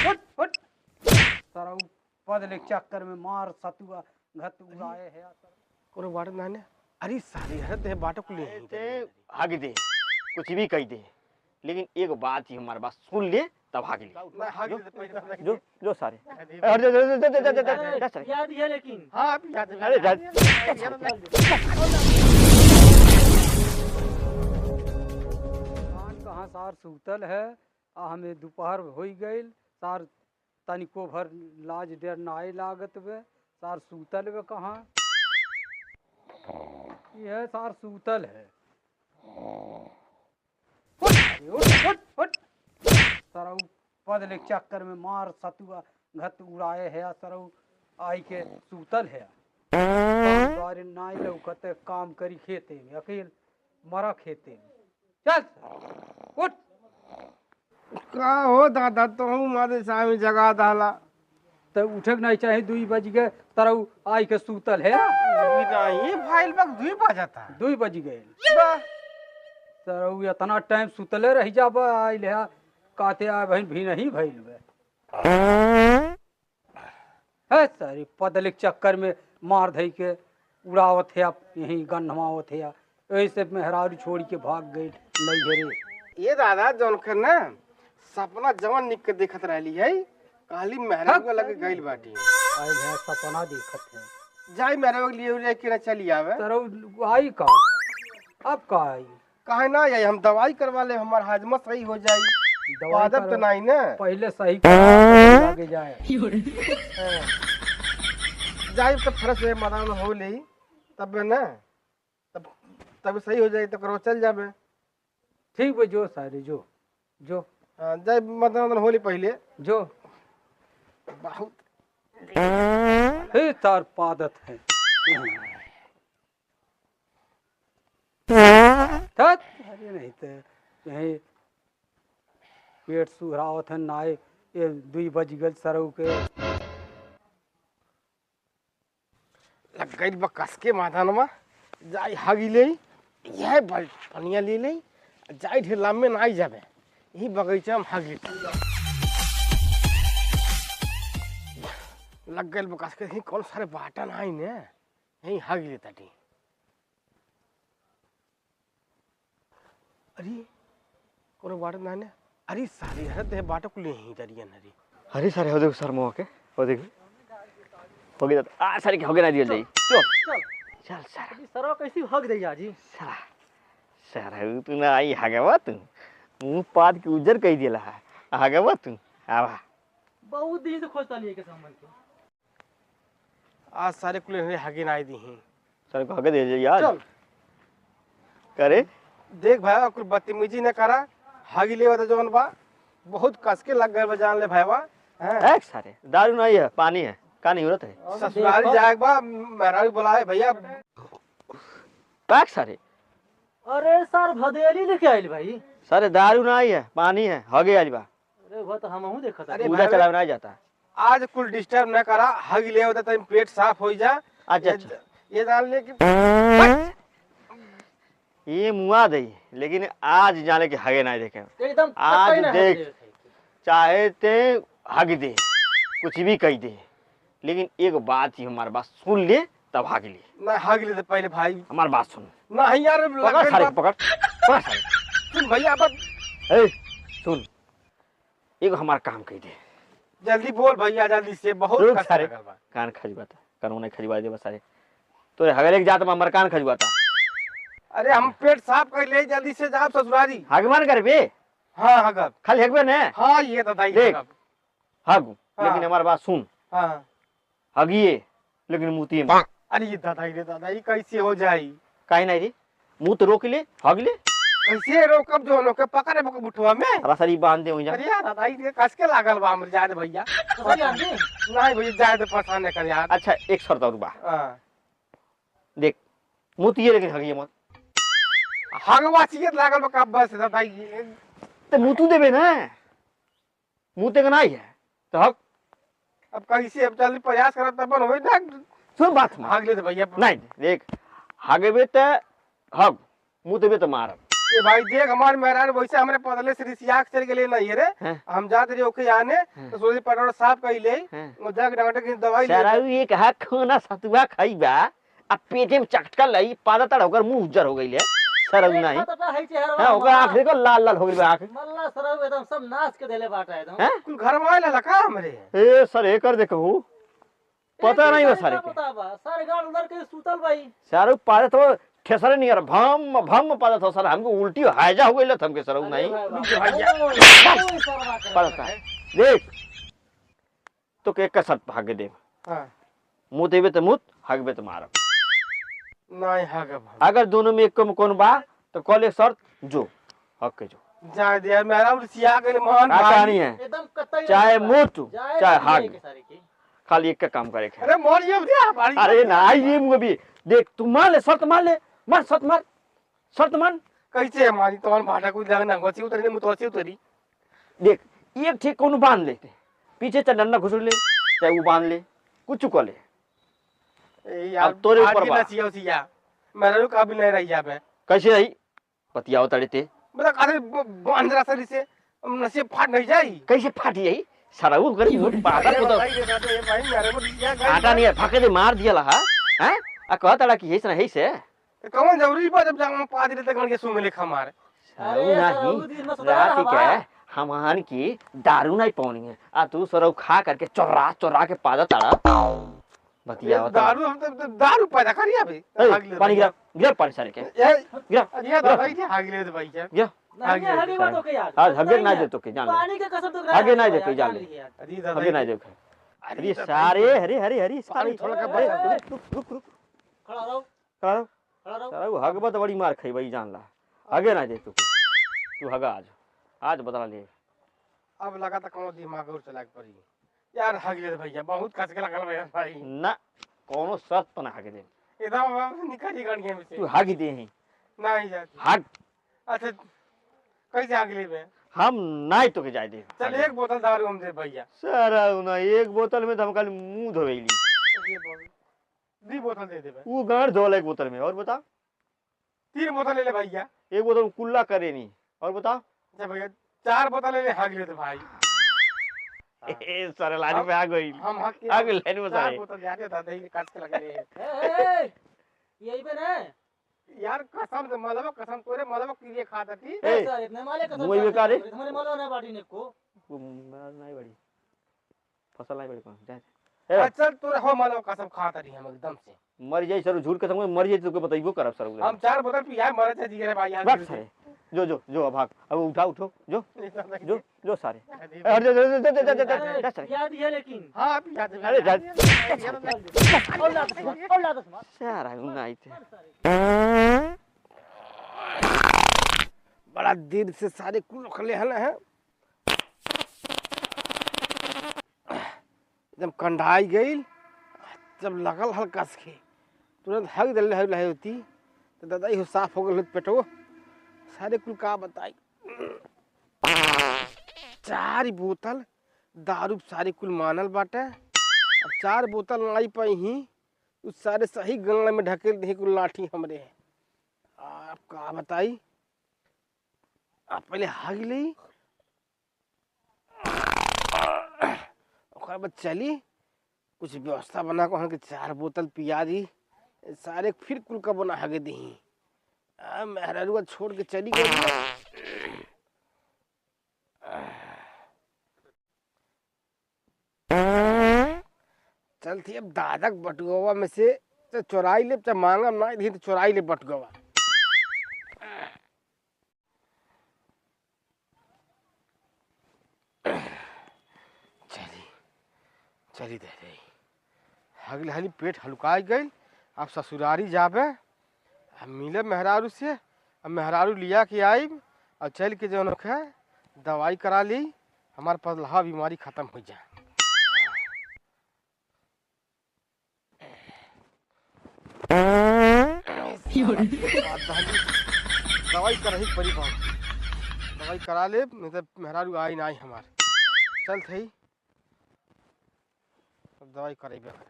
उठ सारा पदले चक्कर में मार सतुआ घत उड़ाए है कोनो बात नाने अरे सारी हद है बाटो को ले भाग दे कुछ भी कह दे लेकिन एक बात ही हमारे बात सुन ले तब भाग ले जो जो सारे याद है लेकिन हाँ याद है अरे कहाँ सार सूतल है आ हमें दोपहर हो गई सार तनिको भर लाज डर नाई लागत वे सार सूतल वे कहाँ यह सार सूतल है सरऊ पदले चक्कर में मार सतुआ घत उड़ाए है सरऊ आई के सूतल है बारे नाई लौकत काम करी खेते में अकेल मरा खेते में चल उठ का हो दादा तो हम मारे सामने जगा डाला तो उठक नहीं चाहे 2 बज गए तरऊ आई के सूतल है ये फाइल बग 2 बजाता 2 बज गए तरऊ इतना टाइम सुतले रह जाब आई ले कहते आ बहन भी नहीं भइल है सारी पदलिक चक्कर में मार धई के उड़ावत है यही गन्हमावत है ऐसे मेहरारू छोड़ के भाग गई नहीं घरे ये दादा जौन कर ना सपना जवन निक के देखत रहली है काली मेहरारू लगे गइल बाटी आई है सपना देखत है जाई मेहरारू लिए लेके ना चली आवे तरऊ आई का अब का आई काहे ना आई हम दवाई करवा ले हमार हाजमा सही हो जाई आदत तो नहीं ना पहले सही आगे जाए जाई तो फरस है मदान हो ले तब ना तब सही हो जाए तो करो चल जाबे ठीक भाई जो सारे जो जाई मदान होली पहले जो बहुत हे तार पादत है अरे नहीं तो यही पेट सुहरावत है नाए ये 2 बज गल सरऊ के लग गई बकस के माथान में जाई हागी ले यह पनिया ले ले जाई ढेर लम्बे ना आई जाबे यही बगीचा में हागी लग गई बकस के यही कौन सारे बाटा ना आई ने यही हागी लेता टी अरे कोनो बाटा ना ने अरे सारी हद है बाटा को ले ही डरिया नरी अरे सारे हो देखो सर मुँह के हो देखो हो गया आ सारे हो गया ना दिया जाई चल चल चल सारा सरो कैसी हक दैया जी सारा सारा तू ना आई हागवा तू मुंह पाद के उजर कह दिला है हागवा तू आवा बहुत दिन से खोजता लिए के संबंध के आज सारे कुले ने हागी ना आई दी ही सर को हगे दे यार चल करे देख भाई और बदतमीजी न करा हागी ले तो जौन बा बहुत कस के लग गए जान ले भाईवा एक सारे दारू नहीं है पानी है का नहीं जरूरत है ससुराल जाए बा मेहरारू बुलाए भैया पैक सारे अरे सर भदेली लेके आइल भाई सारे दारू नहीं है पानी है हगे आज बा अरे वो तो हमहू देखत अरे पूजा चला नहीं जाता आज कुल डिस्टर्ब न करा हागी ले तो तुम पेट साफ हो जा अच्छा अच्छा ये जान ले कि ये मुआ दे लेकिन आज जाने के हगे नहीं देखे एकदम आज कतई ना देख। हक चाहे ते हग दे कुछ भी कह दे लेकिन एक बात ही हमारे बात सुन ले तब हग ले ना हागी ले तो पहले भाई हमारी बात सुन नहीं यार पकड़ सारे पकड़ पकड़ सारे सुन भैया अब ए सुन एक हमारा काम कह दे जल्दी बोल भैया जल्दी से बहुत रुक कष्ट सारे लगल बा। कान खजवाता कानून नहीं खजवा दे बस सारे तो हगले के जात में हमारा कान खजवाता अरे हम पेट साफ कर ले जल्दी से जाओ ससुरारी हगमान कर बे हाँ हगब खाली हगबे ने हाँ ये तो दाई देख। हगब हग हाँ। लेकिन हमारी बात सुन हाँ हगिए लेकिन मुती में अरे ये दादा ये कैसे हो जाई काहे नहीं रे मुंह तो रोक ले हग ले कैसे रोकब जो लोग के पकड़े मुठवा में हरा सारी बांध दे जा अरे यार दादा ये कस के लागल बा हमर जाए दे भैया तो सही आंटी नहीं भैया जाए दे परेशान नहीं कर यार अच्छा एक शर्त और बा हाँ देख मुतिए लेकिन हगिए मत हगवा चाहिए लागल बा कब बस दादा ये तो मुतू देबे ना मुते का नहीं है तो हग अब कैसे अब जल्दी प्रयास करब तब होई ना सुन बात में भाग ले दे भैया नहीं देख हगबे तो हग मुतबे तो मारब ए भाई देख हमार मेहरान वैसे हमरे पदले से रिसिया चल गेले नहीं रे। हैं? हम जात रहे ओके आने तो सोचे पटोरा साफ कइले हैं? जाके डॉक्टर की दवाई ले सराऊ एक हा खाना सतुआ खाइबा आ पेटे में चटका लई पादा तड़ होकर मुंह उज्जर हो गइले सराऊ नहीं हां ओकर आंख देखो लाल लाल हो गइल बा आंख मल्ला सरव एकदम सब नाश के देले बाटा एकदम। हैं कुल घर में आइला लका हमरे। ए सर एकर देखो पता नहीं बा सारे के पता बा सारे गांव उधर के सुतल भाई। सराऊ पादे तो ठेसरे नहीं यार भम भम पादे तो सर हमको उल्टी हाइजा हो गइल हमके सराऊ नहीं पता है देख तो के एक शर्त भागे दे हां मुंह देबे तो मुत हागबे तो मारब नहीं हागा अगर दोनों में एक कम कौन बा तो कॉल एक शर्त जो हक के जो जा दे यार मेरा रिसिया गेले महान क्या भाई। कहानी है एकदम कतई चाहे मुत चाहे हाग के सारे की। खाली एक का काम करे के अरे मोर ये दिया भाई। अरे ना ये मुझे भी देख तू मान ले शर्त मान ले मार शर्त मार शर्त मान कैसे हमारी तोन भाटा कोई लगना गोची उतरने मुतोची उतरी। देख एक ठीक कौन बांध लेते पीछे से डंडा घुसर ले चाहे वो बांध ले कुछ कर ले ए यार अब तोरे ऊपर बा। सिया सिया मेरा लोग काबिल नहीं रही जाबे कैसे रही पतियाओ तड़ते मतलब काहे बांधरा सरी से नसे फाट नहीं जाई। कैसे फाटी यही सराऊ कर पाता को तो भाई देखा तो ये भाई मेरे को रिसिया गई। आटा नहीं है फाके दे मार दिया लहा हैं आ कहता ला कि हेस ना हेस कौन जरूरी बा जब जाऊं पाद रे तक के सुन ले खमार। सराऊ नहीं रात के हमान की दारू नहीं पानी है आ तू सराऊ खा करके चोरा चोरा के पादा ताड़ा बतिया होता दारू हम तो दारू पैदा करिया बे। पानी गिरा गिरा पानी सारे के ये गिरा ये दवाई थी हागले दे भाई क्या। गिरा नहीं हगे बात हो के यार। आज हगे ना दे तो के जान ले पानी के कसम तो आगे ना दे के जान ले अरे हगे दादा ना दे अरे सारे हरे हरे हरे सारे थोड़ा का रुक रुक खड़ा रहो करो खड़ा रहो। सारा वो हगबत बड़ी मार खाई भाई जान ला आगे ना दे तू हगा आज बदला ले अब लगा था कौन दिमाग और चला के पड़ी यार हागले दे भैया बहुत कस के लगल भैया भाई। ना कोनो शर्त तो ना हगे दे एकदम निकाली गणिया में से तू हागी दे ही नहीं जाती। हाग अच्छा कैसे हागले में हम नहीं तो के जाए दे चल एक बोतल दारू हम दे भैया। सारा ना एक बोतल में तो हम खाली मुंह धोवेली ये बोल दी बोतल दे दे भाई। वो गांड धोला एक बोतल में और बता 3 बोतल ले ले भैया। एक बोतल में कुल्ला करे नहीं और बता अच्छा भैया 4 बोतल ले ले हागले दे भाई। ए सारे लाइन पे आ गई हम हक आगे लाइन में 4 सारे बोतल जाते था दही काट के लगे यही पे ना यार कसम से मतलब कसम तोरे मतलब किए खाता थी। ए, सर इतने माले कसम मुंह में का रे? तुम्हारे मालो ना बाटी ने को वो नहीं बड़ी फसल नहीं बड़ी कौन जाए अच्छा तोरे हो मतलब कसम खाता रही हम एकदम से। मर जाई सर झूठ के संग मर जाई तो के बताइबो करब सर हम 4 बोतल पिया मरे थे जी रे भाई यार। बस है जो भाग अब उठा उठो जो सारे अरे अरे जो सारे याद है लेकिन हां आप याद है। अरे जा औलाद मार सारा नहीं थे बड़ा देर से सारे कुल रखले हैं जब कंढाई गई जब लगल हल्का से तुरंत हक दल है होती तो दादा ही साफ हो गल पेटो सारे कुल का बताई 4 बोतल दारू सारे कुल मानल बाटे। अब 4 बोतल लाई पाई ही उस सारे सही गंगा में ढकेल दी कुल लाठी हमरे है। आप का बताई आप पहले हाग ली ओकर बाद चली कुछ व्यवस्था बना को हम के 4 बोतल पिया दी सारे फिर कुल का बना हागे दी मेहरारुआ छोड़ के चली गई। चलती अब दादक बटुआ में से तो चोराई ले चाहे मांगा ना दी तो चोराई ले बटुआ। चली दे रही हगले हली पेट हल्का गई। अब ससुरारी जाबे अब मिले मेहरारू से अब मेहरारू लिया के आई और चल के जो है दवाई करा ली हमारे पास लहा बीमारी खत्म हो जाए। दवाई करा ही पड़ी बात दवाई करा ले नहीं तो मेहरारू आई ना आई हमारे चल थी दवाई करे